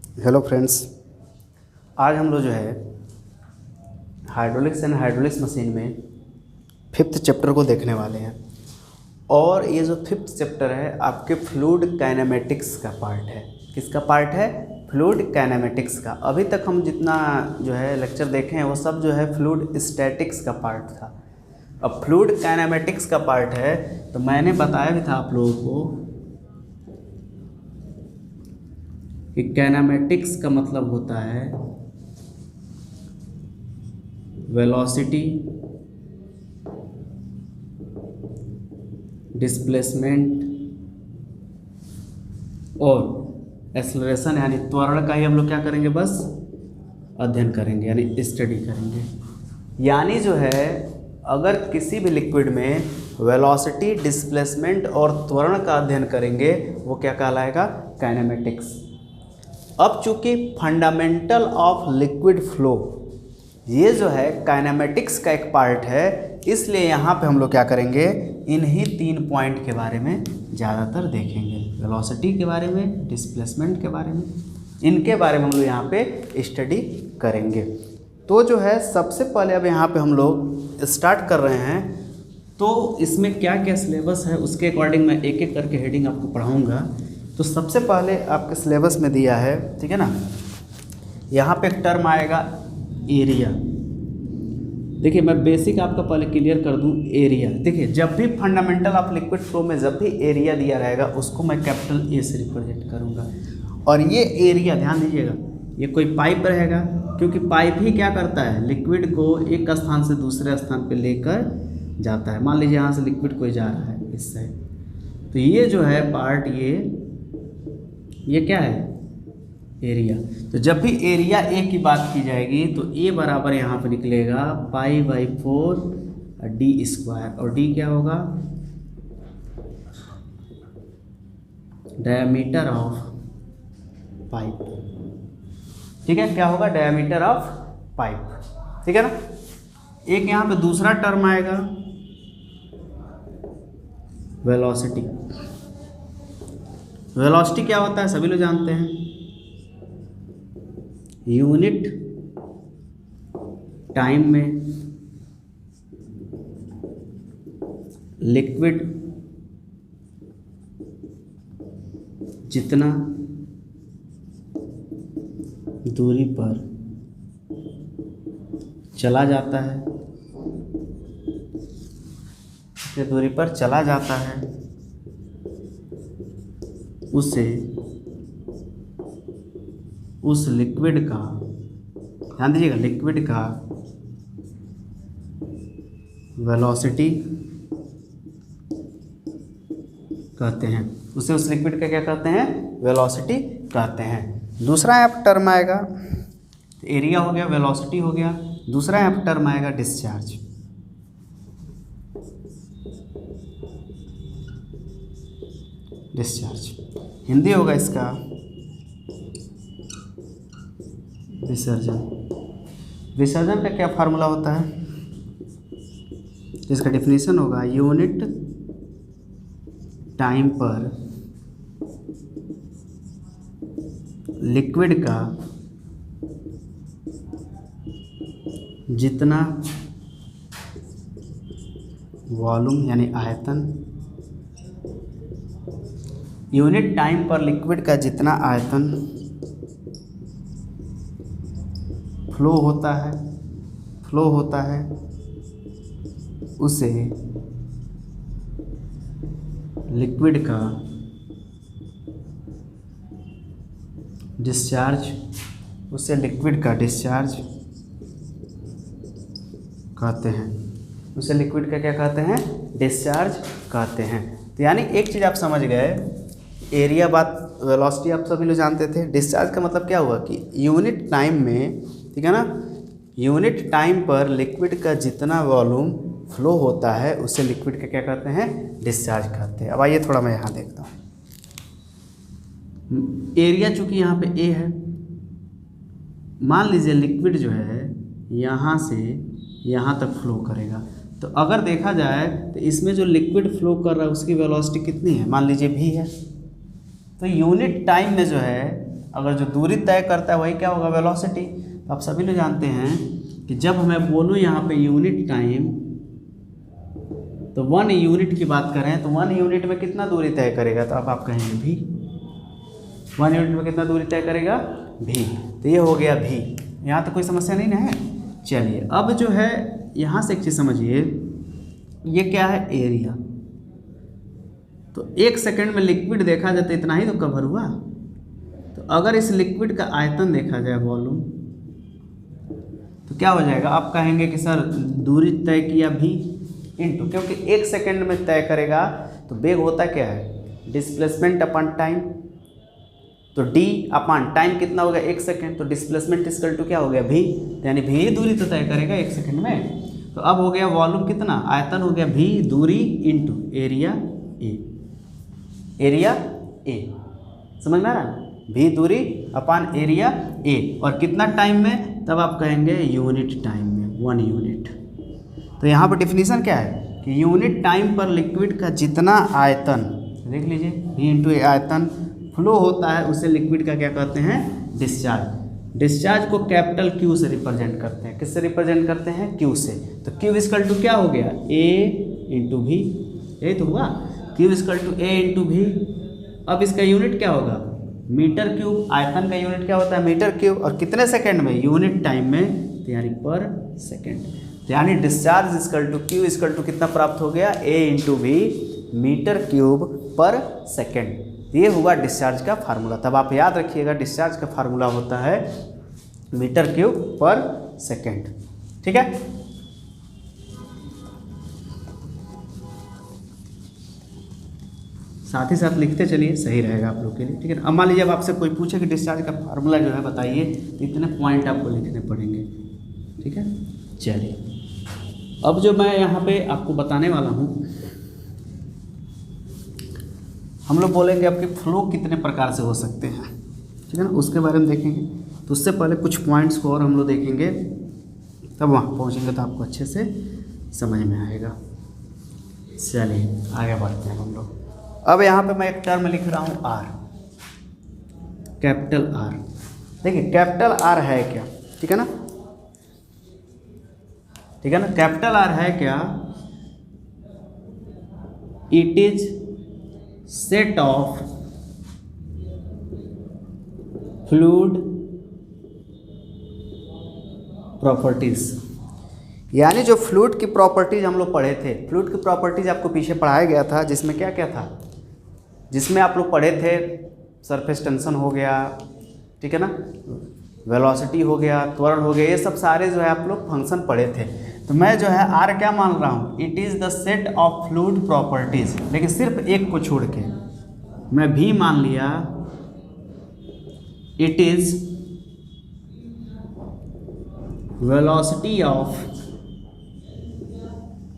Hello friends, आज हम लोग जो है हाइड्रोलिक्स एंड हाइड्रोलिक्स मशीन में फिफ्थ चैप्टर को देखने वाले हैं। और ये जो फिफ्थ चैप्टर है आपके फ्लूइड काइनेमेटिक्स का पार्ट है। किसका पार्ट है? फ्लूइड काइनेमेटिक्स का। अभी तक हम जितना जो है लेक्चर देखे हैं वो सब जो है फ्लूइड स्टैटिक्स का पार्ट था। अब फ्लूइड काइनेमेटिक्स का पार्ट है तो मैंने बताया भी था आप लोगों को कि काइनेमेटिक्स का मतलब होता है वेलोसिटी, डिस्प्लेसमेंट और एक्सेलरेशन, यानी त्वरण का ही हम लोग क्या करेंगे, बस अध्ययन करेंगे यानी स्टडी करेंगे। यानी जो है अगर किसी भी लिक्विड में वेलोसिटी, डिस्प्लेसमेंट और त्वरण का अध्ययन करेंगे वो क्या कहलाएगा? काइनेमेटिक्स। अब चूंकि फंडामेंटल ऑफ लिक्विड फ्लो ये जो है काइनेमेटिक्स का एक पार्ट है, इसलिए यहाँ पे हम लोग क्या करेंगे, इन्हीं 3 पॉइंट के बारे में ज़्यादातर देखेंगे। वेलोसिटी के बारे में, डिस्प्लेसमेंट के बारे में, इनके बारे में हम लोग यहाँ पे स्टडी करेंगे। तो जो है सबसे पहले अब यहाँ पे हम लोग स्टार्ट कर रहे हैं। तो इसमें क्या क्या सिलेबस है उसके अकॉर्डिंग मैं एक एक करके हेडिंग आपको पढ़ाऊँगा। तो सबसे पहले आपके सिलेबस में दिया है, ठीक है ना, यहाँ पे एक टर्म आएगा एरिया। देखिए मैं बेसिक आपका पहले क्लियर कर दूं। एरिया देखिए, जब भी फंडामेंटल ऑफ लिक्विड फ्लो में जब भी एरिया दिया रहेगा उसको मैं कैपिटल ए से रिप्रेजेंट करूंगा। और ये एरिया ध्यान दीजिएगा, ये कोई पाइप रहेगा, क्योंकि पाइप ही क्या करता है, लिक्विड को एक स्थान से दूसरे स्थान पे लेकर जाता है। मान लीजिए यहाँ से लिक्विड कोई जा रहा है इस साइड, तो ये जो है पार्ट, ये क्या है, एरिया। तो जब भी एरिया ए की बात की जाएगी तो ए बराबर यहाँ पर निकलेगा π/4 d²। और डी क्या होगा? Diameter of pipe. ठीक है, क्या होगा? Diameter of pipe. ठीक है ना। एक यहाँ पे दूसरा टर्म आएगा वेलोसिटी। वेलोसिटी क्या होता है सभी लोग जानते हैं, यूनिट टाइम में लिक्विड जितना दूरी पर चला जाता है, जितनी दूरी पर चला जाता है उसे उस लिक्विड का, ध्यान दीजिएगा, लिक्विड का वेलोसिटी कहते हैं। उसे उस लिक्विड का क्या कहते हैं? वेलोसिटी कहते हैं। दूसरा यहाँ पर टर्म आएगा, एरिया हो गया, वेलोसिटी हो गया। दूसरा यहाँ पर टर्म आएगा डिस्चार्ज। डिस्चार्ज हिंदी होगा इसका विसर्जन। विसर्जन का क्या फार्मूला होता है? इसका डिफिनीशन होगा यूनिट टाइम पर लिक्विड का जितना वॉल्यूम यानी आयतन, यूनिट टाइम पर लिक्विड का जितना आयतन फ्लो होता है उसे लिक्विड का डिस्चार्ज, कहते हैं। उसे लिक्विड का क्या कहते हैं? डिस्चार्ज कहते हैं। तो यानी एक चीज़ आप समझ गए, एरिया बात, वेलोसिटी आप सभी लोग जानते थे। डिस्चार्ज का मतलब क्या हुआ कि यूनिट टाइम में, ठीक है ना, यूनिट टाइम पर लिक्विड का जितना वॉल्यूम फ्लो होता है उसे लिक्विड का क्या कहते हैं? डिस्चार्ज कहते हैं। अब आइए थोड़ा मैं यहाँ देखता हूँ। एरिया चूँकि यहाँ पे ए है, मान लीजिए लिक्विड जो है यहाँ से यहाँ तक फ्लो करेगा, तो अगर देखा जाए तो इसमें जो लिक्विड फ्लो कर रहा है उसकी वेलोसिटी कितनी है? मान लीजिए v है। तो यूनिट टाइम में जो है अगर जो दूरी तय करता है वही क्या होगा, वेलोसिटी। तो आप सभी लोग जानते हैं कि जब मैं बोलूँ यहाँ पे यूनिट टाइम, तो 1 यूनिट की बात करें तो 1 यूनिट में कितना दूरी तय करेगा, तो अब आप कहेंगे भी। 1 यूनिट में कितना दूरी तय करेगा, भी। तो ये हो गया भी। यहाँ तो कोई समस्या नहीं ना है। चलिए अब जो है यहाँ से एक चीज़ समझिए, ये क्या है, एरिया। तो 1 सेकंड में लिक्विड देखा जाए तो इतना ही तो कवर हुआ। तो अगर इस लिक्विड का आयतन देखा जाए, वॉल्यूम, तो क्या हो जाएगा, आप कहेंगे कि सर दूरी तय किया भी इनटू, क्योंकि 1 सेकंड में तय करेगा तो वेग होता क्या है, डिस्प्लेसमेंट अपन टाइम। तो d अपन टाइम कितना हो गया, 1 सेकंड, तो डिस्प्लेसमेंट इक्वल टू क्या हो गया, भी। यानी भी ही दूरी तो तय करेगा 1 सेकंड में। तो अब हो गया वॉल्यूम कितना, आयतन हो गया भी, दूरी into area A. Area A समझ में आ रहा है, भी दूरी अपान एरिया ए, और कितना टाइम में, तब आप कहेंगे यूनिट टाइम में, 1 यूनिट। तो यहाँ पर डिफिनीशन क्या है कि यूनिट टाइम पर लिक्विड का जितना आयतन, देख लीजिए, भी इंटू आयतन फ्लो होता है, उसे लिक्विड का क्या कहते हैं, डिस्चार्ज। डिस्चार्ज को कैपिटल क्यू से रिप्रेजेंट करते हैं। किससे रिप्रेजेंट करते हैं, क्यू से। तो क्यू इक्वल टू क्या हो गया, ए इंटू भी, यही तो हुआ, Q equal to A into V. अब इसका यूनिट क्या होगा, मीटर क्यूब। आयतन का यूनिट क्या होता है, मीटर क्यूब, और कितने सेकंड में, यूनिट टाइम में, यानी पर सेकंड। यानी discharge equal to Q equal to कितना प्राप्त हो गया, A into V meter cube per second. ये हुआ डिस्चार्ज का फार्मूला। तब आप याद रखिएगा डिस्चार्ज का फार्मूला होता है मीटर क्यूब पर सेकंड। ठीक है, साथ ही साथ लिखते चलिए, सही रहेगा आप लोग के लिए। ठीक है, अब मान लीजिए अब आपसे कोई पूछे कि डिस्चार्ज का फार्मूला जो है बताइए, तो इतने पॉइंट आपको लिखने पड़ेंगे। ठीक है, चलिए अब जो मैं यहाँ पे आपको बताने वाला हूँ, हम लोग बोलेंगे आपके फ्लो कितने प्रकार से हो सकते हैं। ठीक है ना, उसके बारे में देखेंगे। तो उससे पहले कुछ पॉइंट्स को और हम लोग देखेंगे, तब वहाँ पहुँचेंगे तो आपको अच्छे से समझ में आएगा। चलिए आगे बढ़ते हैं हम लोग। अब यहाँ पे मैं एक टर्म लिख रहा हूँ आर, कैपिटल आर। देखिए कैपिटल आर है क्या, ठीक है ना, ठीक है ना, कैपिटल आर है क्या, it is set of fluid properties. यानी जो फ्लूइड की प्रॉपर्टीज हम लोग पढ़े थे, फ्लूइड की प्रॉपर्टीज आपको पीछे पढ़ाया गया था, जिसमें क्या क्या था, जिसमें आप लोग पढ़े थे सरफेस टेंशन हो गया, ठीक है ना, वेलोसिटी हो गया, त्वरण हो गया, ये सब सारे जो है आप लोग फंक्शन पढ़े थे। तो मैं जो है आर क्या मान रहा हूँ, it is the set of fluid properties, लेकिन सिर्फ एक को छोड़ के मैं भी मान लिया, it is velocity of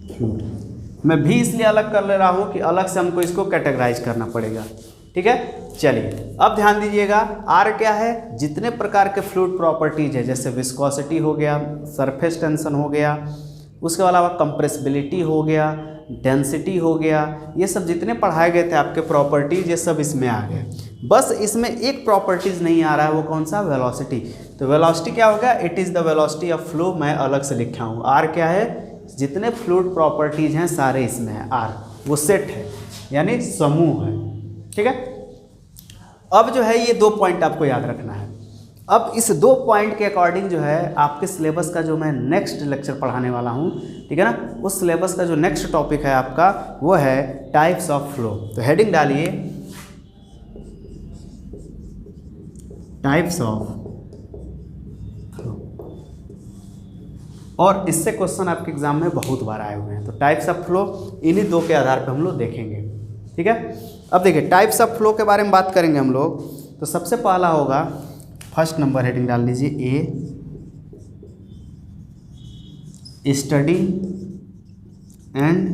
fluid. मैं भी इसलिए अलग कर ले रहा हूँ कि अलग से हमको इसको कैटेगराइज करना पड़ेगा। ठीक है, चलिए अब ध्यान दीजिएगा, आर क्या है, जितने प्रकार के फ्लूइड प्रॉपर्टीज है, जैसे विस्कोसिटी हो गया, सरफेस टेंशन हो गया, उसके अलावा कंप्रेसिबिलिटी हो गया, डेंसिटी हो गया, ये सब जितने पढ़ाए गए थे आपके प्रॉपर्टीज, ये सब इसमें आ गए। बस इसमें एक प्रॉपर्टीज नहीं आ रहा है, वो कौन सा, वेलोसिटी। तो वेलोसिटी क्या होगा, it is the velocity of flow, मैं अलग से लिखा हूँ। आर क्या है, जितने फ्लूइड प्रॉपर्टीज हैं सारे इसमें है। आर वो सेट है, यानी समूह है। ठीक है, अब जो है ये 2 पॉइंट आपको याद रखना है। अब इस 2 पॉइंट के अकॉर्डिंग जो है आपके सिलेबस का जो मैं नेक्स्ट लेक्चर पढ़ाने वाला हूँ, ठीक है ना, उस सिलेबस का जो नेक्स्ट टॉपिक है आपका वो है टाइप्स ऑफ फ्लो। तो हेडिंग डालिए टाइप्स ऑफ फ्लो, और इससे क्वेश्चन आपके एग्जाम में बहुत बार आए हुए हैं। तो टाइप्स ऑफ फ्लो इन्हीं 2 के आधार पर हम लोग देखेंगे। ठीक है, अब देखिए टाइप्स ऑफ फ्लो के बारे में बात करेंगे हम लोग। तो सबसे पहला होगा, फर्स्ट नंबर हेडिंग डाल लीजिए, a steady and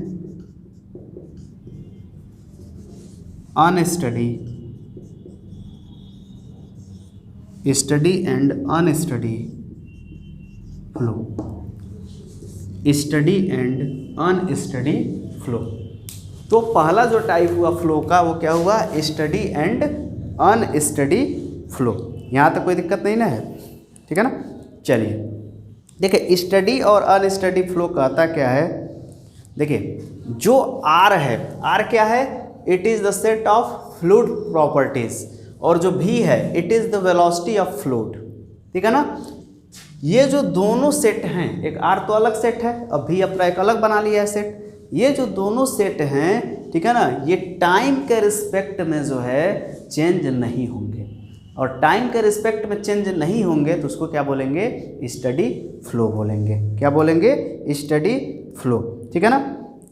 unsteady, steady and unsteady flow, steady and unsteady flow. तो पहला जो टाइप हुआ फ्लो का वो क्या हुआ, स्टडी एंड अनस्टडी फ्लो। यहाँ तक कोई दिक्कत नहीं ना है, ठीक है ना। चलिए देखिए, स्टडी और अनस्टडी फ्लो कहता क्या है। देखिए जो आर है, आर क्या है, it is the set of fluid properties, और जो भी है it is the velocity of fluid, ठीक है ना। ये जो दोनों सेट हैं, एक आर तो अलग सेट है, अब भी अपना एक अलग बना लिया है सेट, ये जो दोनों सेट हैं, ठीक है ना, ये टाइम के रिस्पेक्ट में जो है चेंज नहीं होंगे, और टाइम के रिस्पेक्ट में चेंज नहीं होंगे तो उसको क्या बोलेंगे, स्टडी फ्लो बोलेंगे। क्या बोलेंगे, स्टडी फ्लो, ठीक है ना।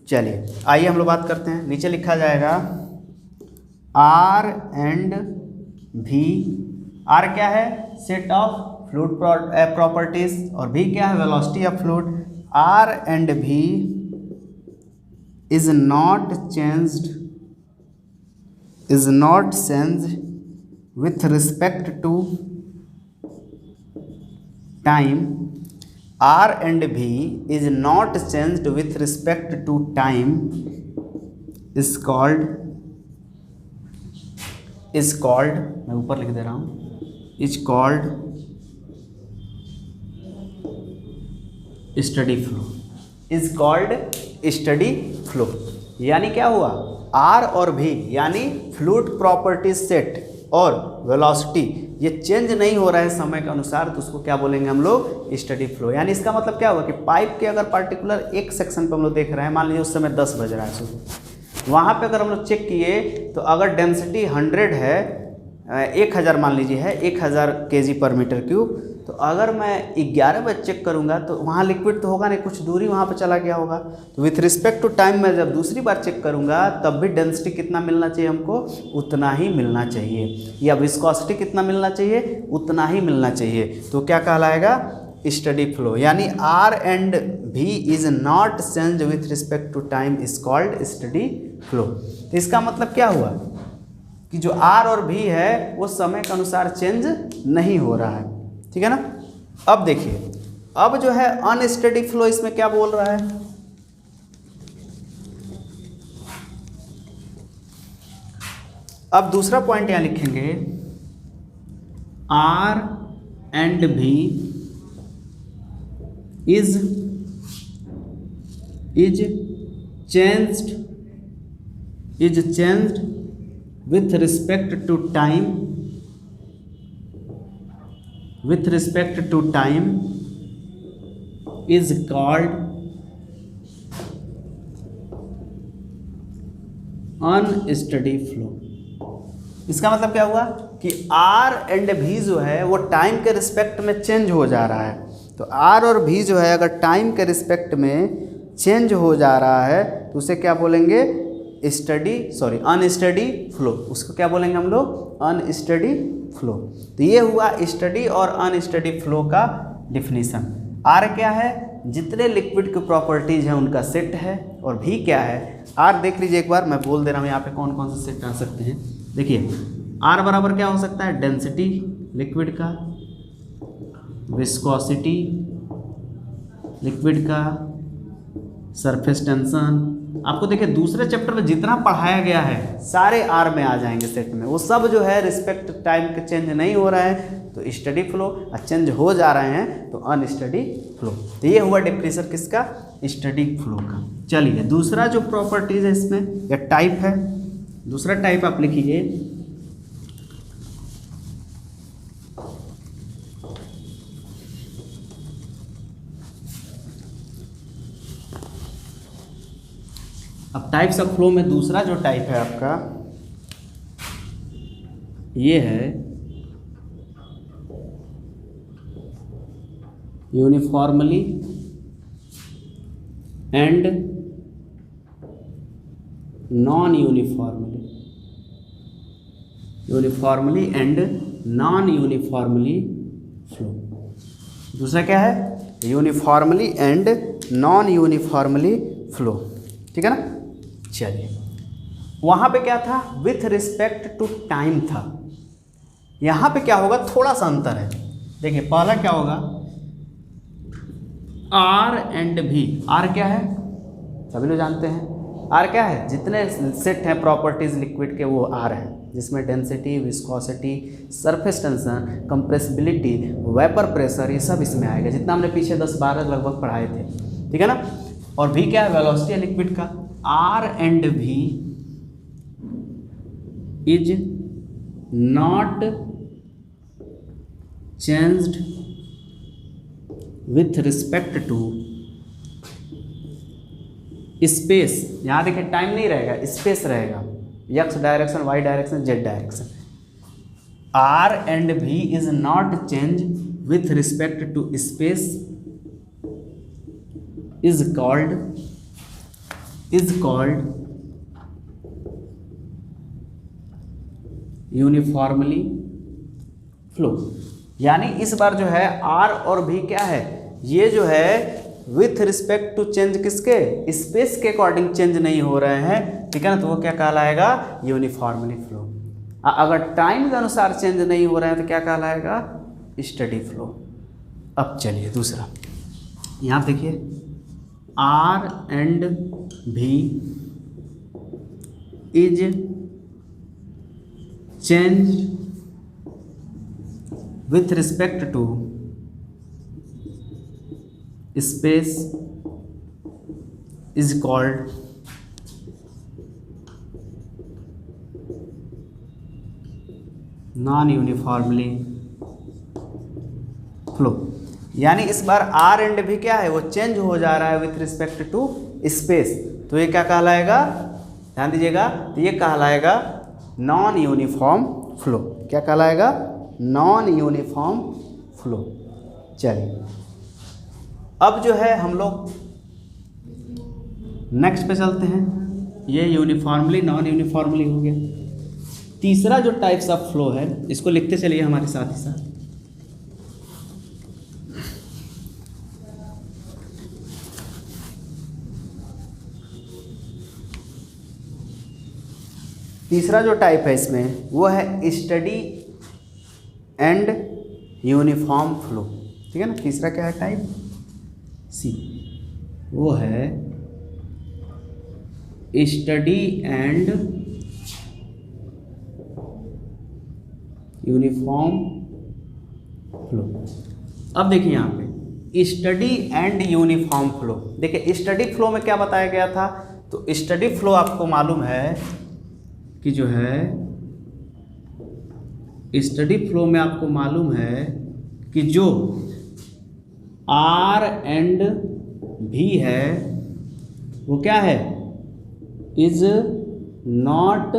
चलिए आइए हम लोग बात करते हैं। नीचे लिखा जाएगा आर एंड भी। आर क्या है, सेट ऑफ फ्लूइड प्रॉपर्टीज, और भी क्या है, velocity of fluid. R and V is not changed with respect to time. R and V is not changed with respect to time is called मैं ऊपर लिख दे रहा हूँ, is called steady flow, is called steady flow. यानी क्या हुआ, are और भी यानी फ्लूइड प्रॉपर्टीज सेट और वेलोसिटी ये चेंज नहीं हो रहा है समय के अनुसार, तो उसको क्या बोलेंगे हम लोग, स्टडी फ्लो। यानी इसका मतलब क्या हुआ कि पाइप के अगर पार्टिकुलर एक सेक्शन पे हम लोग देख रहे हैं, मान लीजिए उस समय 10 बज रहा है सुबह, वहाँ पे अगर हम लोग चेक किए तो अगर डेंसिटी 100 है, 1000 मान लीजिए है, 1000 kg/m³, तो अगर मैं 11 बजे चेक करूंगा तो वहाँ लिक्विड तो होगा नहीं, कुछ दूरी वहाँ पे चला गया होगा। तो विथ रिस्पेक्ट टू टाइम मैं जब दूसरी बार चेक करूंगा तब भी डेंसिटी कितना मिलना चाहिए हमको, उतना ही मिलना चाहिए, या विस्कोसिटी कितना मिलना चाहिए, उतना ही मिलना चाहिए। तो क्या कहलाएगा, स्टडी फ्लो। यानी R and V is not change with respect to time is called steady flow. तो इसका मतलब क्या हुआ कि जो आर और भी है वो समय के अनुसार चेंज नहीं हो रहा है, ठीक है ना। अब देखिए, अब जो है अनस्टडी फ्लो, इसमें क्या बोल रहा है, अब दूसरा पॉइंट यहां लिखेंगे, are and V is changed with respect to time is called unsteady flow। इसका मतलब क्या हुआ कि R एंड V जो है वो टाइम के रिस्पेक्ट में चेंज हो जा रहा है। तो R और V जो है अगर टाइम के रिस्पेक्ट में चेंज हो जा रहा है तो उसे क्या बोलेंगे, अनस्टडी फ्लो। उसको क्या बोलेंगे हम लोग, अनस्टडी फ्लो। तो ये हुआ स्टडी और अनस्टडी फ्लो का डिफिनीशन। आर क्या है, जितने लिक्विड की प्रॉपर्टीज हैं उनका सेट है, और भी क्या है, आर देख लीजिए एक बार, मैं बोल दे रहा हूँ यहाँ पे कौन कौन से सेट आ सकते हैं। देखिए आर बराबर क्या हो सकता है, डेंसिटी लिक्विड का, विस्कोसिटी लिक्विड का, सरफेस टेंशन। आपको देखिए दूसरे चैप्टर में जितना पढ़ाया गया है सारे आर में आ जाएंगे सेट में, वो सब जो है रिस्पेक्ट टाइम के चेंज नहीं हो रहा है तो स्टडी फ्लो, और चेंज हो जा रहे हैं तो अनस्टडी फ्लो। तो ये हुआ डेफिनेशन किसका, स्टडी फ्लो का। चलिए दूसरा जो प्रॉपर्टीज है इसमें या टाइप है, दूसरा टाइप आप लिखिए, अब टाइप्स ऑफ फ्लो में दूसरा जो टाइप है आपका ये है uniformly and non uniformly, uniformly and non uniformly flow. दूसरा क्या है, uniformly and non uniformly flow, ठीक है ना। चलिए वहाँ पे क्या था, विथ रिस्पेक्ट टू टाइम था, यहाँ पे क्या होगा, थोड़ा सा अंतर है। देखिए पहला क्या होगा, आर एंड भी। आर क्या है, सभी लोग जानते हैं, आर क्या है, जितने सेट हैं प्रॉपर्टीज लिक्विड के वो आर है, जिसमें density, viscosity, surface tension, compressibility, vapour pressure, ये सब इसमें आएगा, जितना हमने पीछे 10-12 लगभग पढ़ाए थे, ठीक है ना। और भी क्या है, वेलोसिटी है लिक्विड का। R and V is not changed with respect to space. यहां देखिए टाइम नहीं रहेगा, स्पेस रहेगा, X direction, Y direction, Z direction. R and V is not change with respect to space is called uniformly flow. यानी इस बार जो है are और भी क्या है, ये जो है विथ रिस्पेक्ट टू चेंज किसके, स्पेस के अकॉर्डिंग चेंज नहीं हो रहे हैं, ठीक है ना, तो वो क्या कहलाएगा, यूनिफॉर्मली फ्लो। अगर टाइम के अनुसार चेंज नहीं हो रहे हैं तो क्या कहलाएगा, स्टडी फ्लो। अब चलिए दूसरा, यहाँ देखिए R and V is change with respect to space is called non uniformly flow. यानी इस बार आर एंड भी क्या है, वो चेंज हो जा रहा है विथ रिस्पेक्ट टू स्पेस, तो ये क्या कहलाएगा, ध्यान दीजिएगा, तो ये कहलाएगा नॉन यूनिफॉर्म फ्लो। क्या कहलाएगा, नॉन यूनिफॉर्म फ्लो। चलिए अब जो है हम लोग नेक्स्ट पे चलते हैं। ये यूनिफॉर्मली, नॉन यूनिफॉर्मली हो गया। तीसरा जो टाइप्स ऑफ फ्लो है, इसको लिखते चलिए हमारे साथ ही साथ। तीसरा जो टाइप है इसमें वो है स्टडी एंड यूनिफॉर्म फ्लो, ठीक है ना। तीसरा क्या है टाइप, सी, वो है स्टडी एंड यूनिफॉर्म फ्लो। अब देखिए यहाँ पे स्टडी एंड यूनिफॉर्म फ्लो। देखिए स्टडी फ्लो में क्या बताया गया था, तो स्टडी फ्लो आपको मालूम है कि जो है स्टडी फ्लो में आपको मालूम है कि जो आर एंड भी है वो क्या है, इज नॉट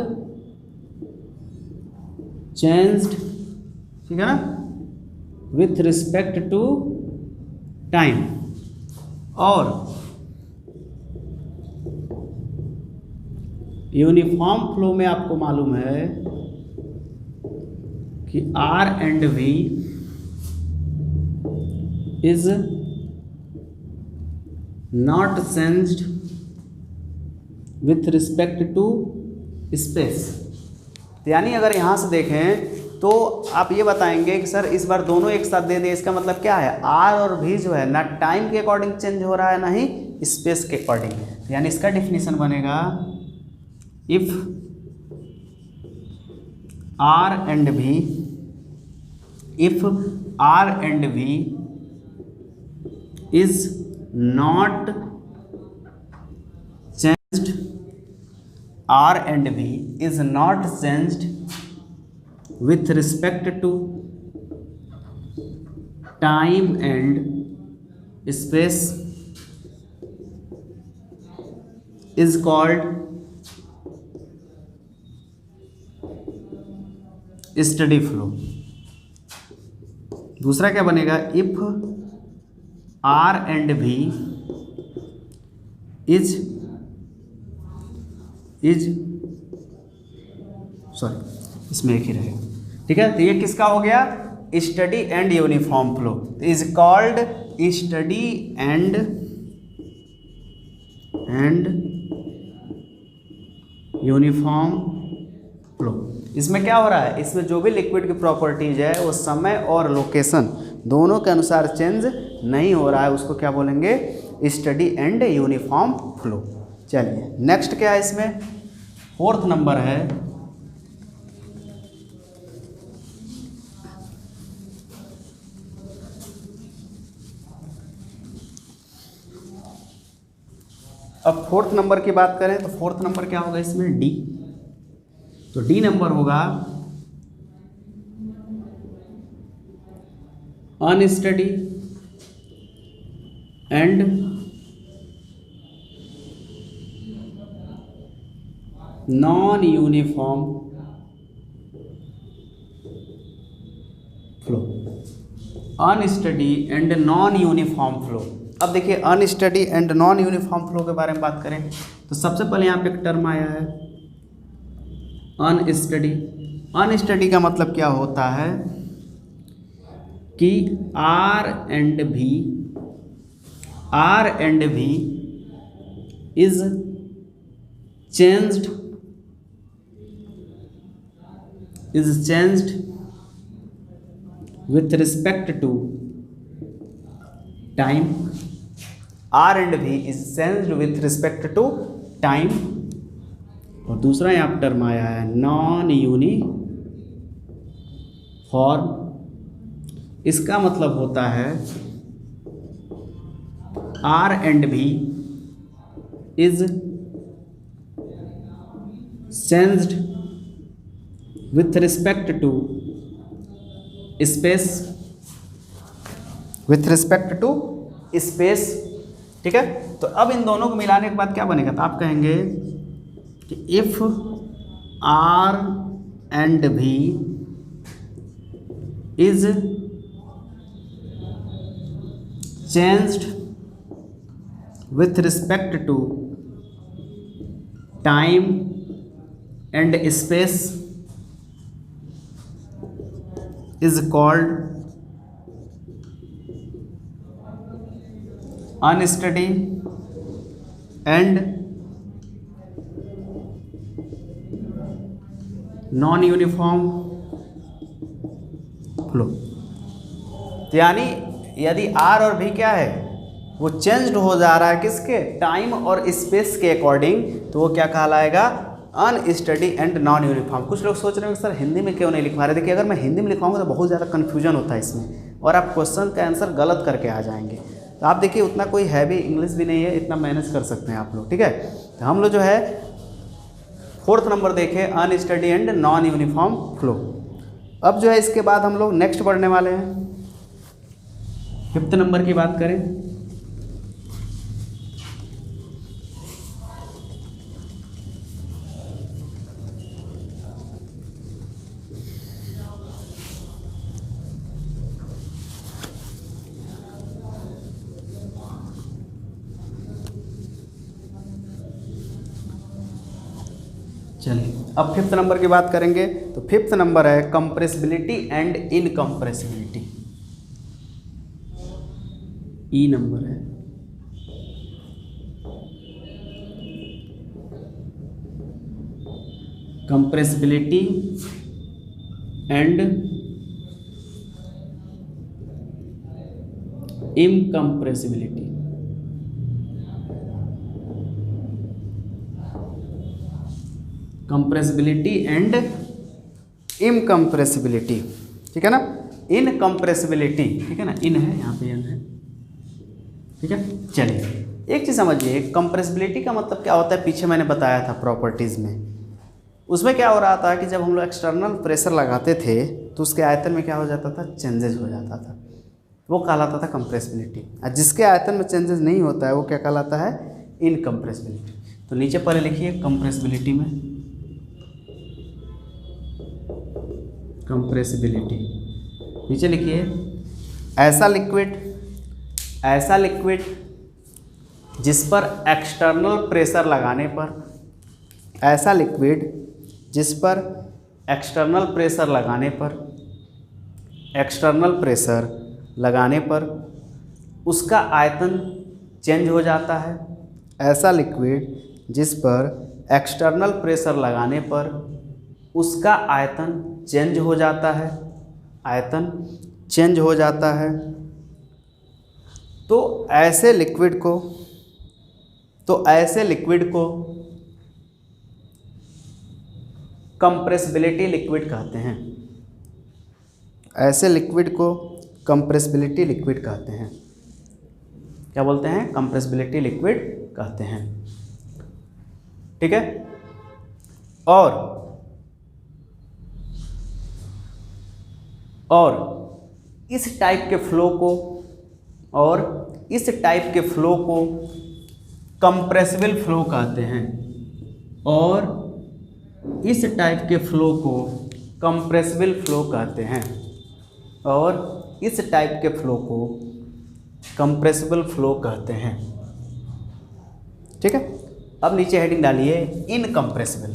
चेंज्ड, ठीक है ना, विथ रिस्पेक्ट टू टाइम। और यूनिफॉर्म फ्लो में आपको मालूम है कि R and V is not changed with respect to space. यानी अगर यहाँ से देखें तो आप ये बताएंगे कि सर इस बार दोनों एक साथ दे दिए, इसका मतलब क्या है, आर और भी जो है ना टाइम के अकॉर्डिंग चेंज हो रहा है ना ही स्पेस के अकॉर्डिंग। यानी इसका डिफिनीशन बनेगा, if R and V, if R and V is not changed, R and V is not changed with respect to time and space is called steady flow। दूसरा क्या बनेगा, if R and V is इसमें एक ही रहेगा, ठीक है। तो ये किसका हो गया, study and uniform flow, is called study and uniform flow. इसमें क्या हो रहा है, इसमें जो भी लिक्विड की प्रॉपर्टीज है वो समय और लोकेशन दोनों के अनुसार चेंज नहीं हो रहा है, उसको क्या बोलेंगे, स्टडी एंड यूनिफॉर्म फ्लो। चलिए नेक्स्ट क्या है इसमें, फोर्थ नंबर है अब फोर्थ नंबर की बात करें तो फोर्थ नंबर क्या होगा इसमें, डी। तो डी नंबर होगा unsteady and non uniform flow, unsteady and non uniform flow. अब देखिए unsteady and non uniform flow के बारे में बात करें तो सबसे पहले यहाँ पे एक टर्म आया है अनस्टडी। अनस्टडी का मतलब क्या होता है कि R and V is changed with respect to time, R and V is changed with respect to time। और दूसरा यहाँ पर टर्म आया है नॉन यूनिफॉर्म। इसका मतलब होता है R and V is changed with respect to space, with respect to space. ठीक है, तो अब इन दोनों को मिलाने के बाद क्या बनेगा, तो आप कहेंगे कि if R and V is changed with respect to time and space is called unsteady and non uniform flow। तो यानी यदि R और V क्या है, वो चेंज्ड हो जा रहा है किसके, टाइम और स्पेस के अकॉर्डिंग, तो वो क्या कहलाएगा, अनस्टडी एंड नॉन यूनिफॉर्म। कुछ लोग सोच रहे हैं सर हिंदी में क्यों नहीं लिखवा रहे। देखिए अगर मैं हिंदी में लिखवाऊंगा तो बहुत ज़्यादा कन्फ्यूजन होता है इसमें और आप क्वेश्चन का आंसर गलत करके आ जाएंगे। तो आप देखिए उतना कोई हैवी इंग्लिश भी नहीं है, इतना मैनेज कर सकते हैं आप लोग। ठीक है, तो हम लोग जो है फोर्थ नंबर देखें unsteady and non uniform flow. अब जो है इसके बाद हम लोग नेक्स्ट बढ़ने वाले हैं, फिफ्थ नंबर की बात करें चलिए अब फिफ्थ नंबर की बात करेंगे तो फिफ्थ नंबर है कंप्रेसिबिलिटी एंड इनकम्प्रेसिबिलिटी। ई नंबर है कंप्रेसिबिलिटी एंड इनकम्प्रेसिबिलिटी। कंप्रेसिबिलिटी एंड इनकम्प्रेसिबिलिटी, ठीक है ना, इनकम्प्रेसिबिलिटी, ठीक है ना, इन है यहाँ पे, इन है, ठीक है। चलिए एक चीज़ समझिए, कंप्रेसिबिलिटी का मतलब क्या होता है, पीछे मैंने बताया था प्रॉपर्टीज़ में, उसमें क्या हो रहा था कि जब हम लोग एक्सटर्नल प्रेशर लगाते थे तो उसके आयतन में क्या हो जाता था, चेंजेस हो जाता था, वो कहलाता था कंप्रेसिबिलिटी। और जिसके आयतन में चेंजेस नहीं होता है वो क्या कहलाता है, इनकम्प्रेसिबिलिटी। तो नीचे पहले लिखिए कंप्रेसिबिलिटी में, कंप्रेसिबिलिटी नीचे लिखिए ऐसा लिक्विड जिस पर एक्सटर्नल प्रेशर लगाने पर, ऐसा लिक्विड जिस पर एक्सटर्नल प्रेशर लगाने पर उसका आयतन चेंज हो जाता है। ऐसा लिक्विड जिस पर एक्सटर्नल प्रेशर लगाने पर उसका आयतन चेंज हो जाता है, आयतन चेंज हो जाता है। तो ऐसे लिक्विड को तो ऐसे लिक्विड को कंप्रेसिबिलिटी लिक्विड कहते हैं। ऐसे लिक्विड को कंप्रेसिबिलिटी लिक्विड कहते हैं। क्या बोलते हैं? कंप्रेसिबिलिटी लिक्विड कहते हैं। ठीक है। और इस टाइप के फ्लो को कंप्रेसिबल फ्लो कहते हैं। और इस टाइप के फ्लो को कंप्रेसिबल फ्लो कहते हैं। और इस टाइप के फ्लो को कंप्रेसिबल फ्लो कहते हैं। ठीक है। अब नीचे हेडिंग डालिए इनकम्प्रेसिबल।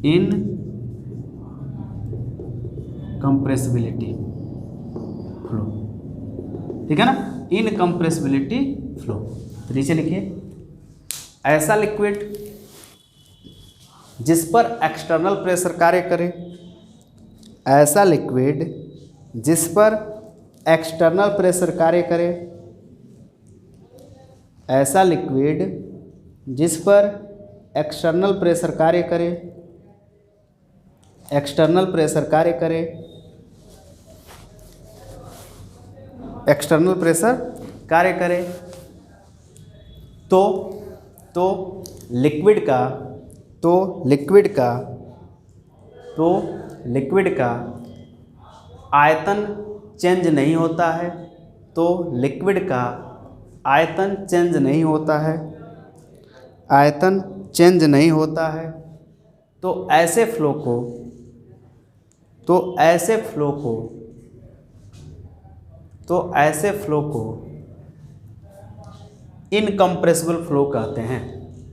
इनकम्प्रेसिबिलिटी फ्लो। ठीक है ना, इनकम्प्रेसिबिलिटी फ्लो। तो नीचे लिखिए ऐसा लिक्विड जिस पर एक्सटर्नल प्रेशर कार्य करे। ऐसा लिक्विड जिस पर एक्सटर्नल प्रेशर कार्य करे। ऐसा लिक्विड जिस पर एक्सटर्नल प्रेशर कार्य करे। एक्सटर्नल प्रेशर कार्य करे। एक्सटर्नल प्रेशर कार्य करे तो लिक्विड का आयतन चेंज नहीं होता है। तो लिक्विड का आयतन चेंज नहीं होता है। आयतन चेंज नहीं होता है। तो ऐसे फ्लो को इनकम्प्रेसिबल फ्लो कहते हैं।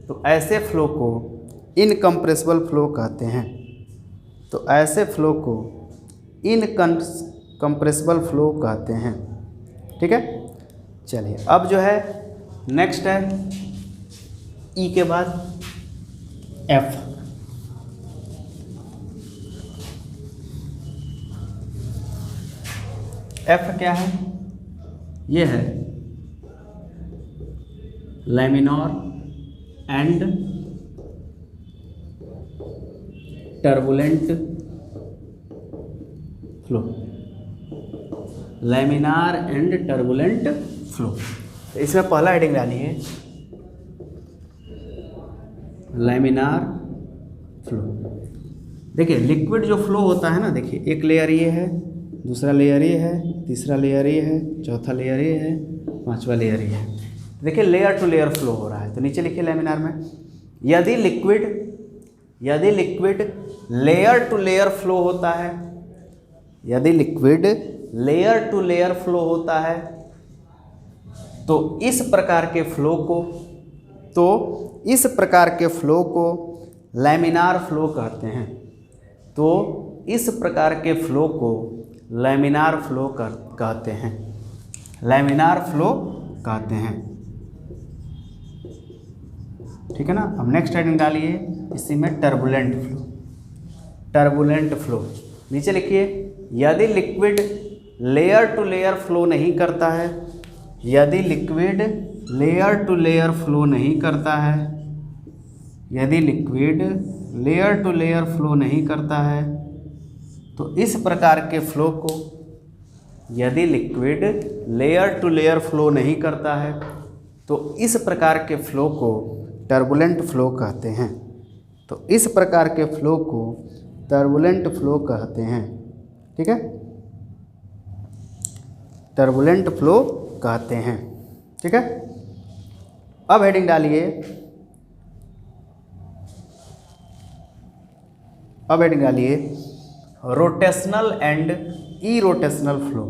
तो ऐसे फ्लो को इनकम्प्रेसिबल फ्लो कहते हैं। तो ऐसे फ्लो को इनकम्प्रेसिबल फ्लो कहते हैं। ठीक है। चलिए अब जो है नेक्स्ट है ई के बाद एफ। एफ क्या है? ये है laminar and turbulent flow. Laminar and turbulent flow. तो इसमें पहला हेडिंग डाली है लैमिनार फ्लो। देखिए लिक्विड जो फ्लो होता है ना, देखिए एक लेयर ये है, दूसरा लेयर ये है, तीसरा लेयर ये है, चौथा लेयर ये है, पांचवा लेयर ये है। देखिए लेयर टू लेयर फ्लो हो रहा है। तो नीचे लिखिए लैमिनार में यदि liquid layer to layer flow होता है। यदि liquid layer to layer flow होता है तो इस प्रकार के फ्लो को लैमिनार फ्लो कहते हैं। तो इस प्रकार के फ्लो को लैमिनार फ्लो कहते हैं। लैमिनार फ्लो कहते हैं। ठीक है ना। अब नेक्स्ट हेडिंग डालिए इसी में टर्बुलेंट फ्लो। टर्बुलेंट फ्लो नीचे लिखिए यदि liquid layer to layer flow नहीं करता है। यदि liquid layer to layer flow नहीं करता है। यदि liquid layer to layer flow नहीं करता है तो इस प्रकार के फ्लो को, यदि liquid layer to layer flow नहीं करता है तो इस प्रकार के फ्लो को टर्बुलेंट फ्लो कहते हैं। तो इस प्रकार के फ्लो को टर्बुलेंट फ्लो कहते हैं। ठीक है, टर्बुलेंट फ्लो कहते हैं। ठीक है। अब हेडिंग डालिए, रोटेशनल एंड इरोटेशनल फ्लो।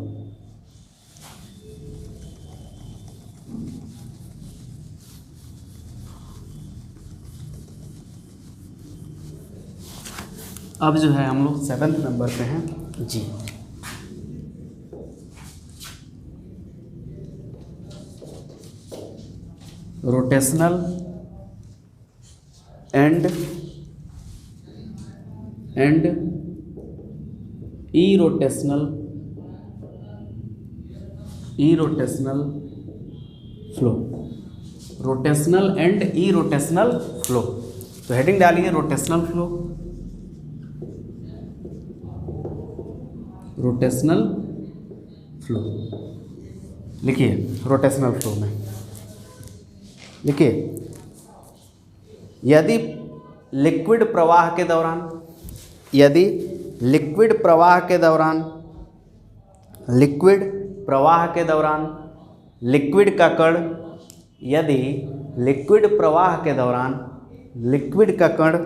अब जो है हम लोग 7th नंबर पे हैं जी। Rotational and irrotational flow. Rotational and irrotational flow. तो हेडिंग डालिए रोटेशनल फ्लो, रोटेशनल फ्लो लिखिए। रोटेशनल फ्लो में लिखिए, यदि लिक्विड प्रवाह के दौरान, यदि लिक्विड प्रवाह के दौरान, लिक्विड प्रवाह के दौरान लिक्विड का कण, यदि लिक्विड प्रवाह के दौरान लिक्विड का कण,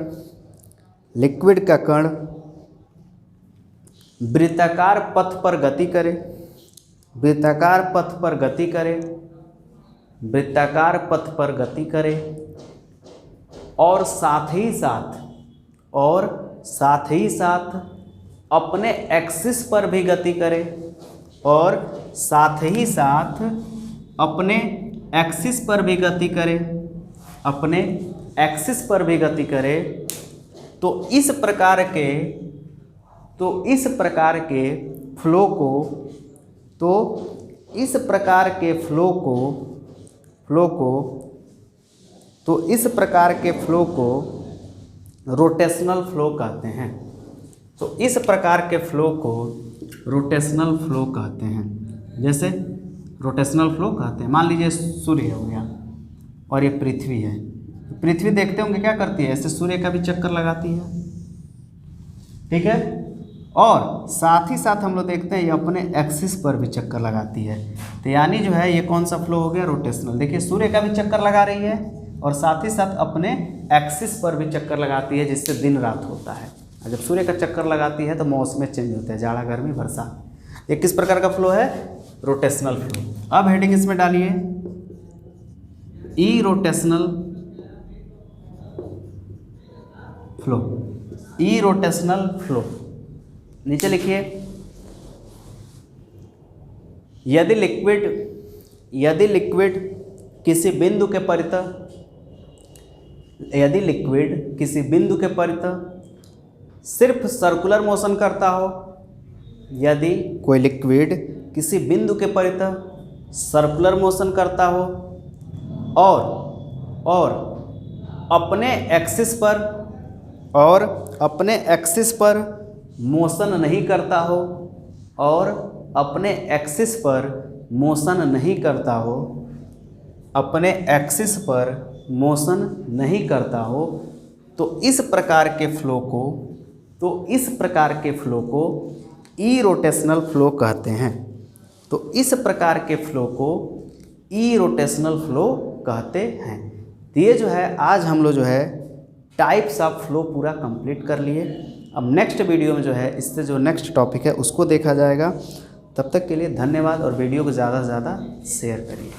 लिक्विड का कण वृत्ताकार पथ पर गति करे, वृत्ताकार पथ पर गति करे, वृत्ताकार पथ पर गति करे और साथ ही साथ, और साथ ही साथ अपने एक्सिस पर भी गति करे, और साथ ही साथ अपने एक्सिस पर भी गति करे, अपने एक्सिस पर भी गति करे, तो इस प्रकार के, तो इस प्रकार के फ्लो को, तो इस प्रकार के फ्लो को, फ्लो को, तो इस प्रकार के फ्लो को रोटेशनल फ्लो कहते हैं। तो इस प्रकार के फ्लो को रोटेशनल फ्लो कहते हैं। जैसे रोटेशनल फ्लो कहते हैं, मान लीजिए सूर्य हो गया और ये पृथ्वी है। पृथ्वी देखते होंगे क्या करती है, ऐसे सूर्य का भी चक्कर लगाती है, ठीक है। और साथ ही साथ हम लोग देखते हैं ये अपने एक्सिस पर भी चक्कर लगाती है। तो यानी जो है ये कौन सा फ्लो हो गया, रोटेशनल। देखिए सूर्य का भी चक्कर लगा रही है और साथ ही साथ अपने एक्सिस पर भी चक्कर लगाती है, जिससे दिन रात होता है। और जब सूर्य का चक्कर लगाती है तो मौसम चेंज होता है, जाड़ा गर्मी बरसात। ये किस प्रकार का फ्लो है, रोटेशनल फ्लो। अब हेडिंग इसमें डालिए ई रोटेशनल फ्लो, ई रोटेशनल फ्लो। नीचे लिखिए, यदि लिक्विड, यदि लिक्विड किसी बिंदु के परितः, यदि लिक्विड किसी बिंदु के परितः सिर्फ सर्कुलर मोशन करता हो, यदि कोई लिक्विड किसी बिंदु के परितः सर्कुलर मोशन करता हो और अपने एक्सिस पर, और अपने एक्सिस पर मोशन नहीं करता हो, और अपने एक्सिस पर मोशन नहीं करता हो, अपने एक्सिस पर मोशन नहीं करता हो, तो इस प्रकार के फ्लो को, तो इस प्रकार के फ्लो को ई रोटेशनल फ्लो कहते हैं। तो इस प्रकार के फ्लो को ई रोटेशनल फ्लो कहते हैं। तो ये जो है आज हम लोग जो है टाइप्स ऑफ फ्लो पूरा कंप्लीट कर लिए। अब नेक्स्ट वीडियो में जो है इससे जो नेक्स्ट टॉपिक है उसको देखा जाएगा। तब तक के लिए धन्यवाद और वीडियो को ज़्यादा से ज़्यादा शेयर करिए।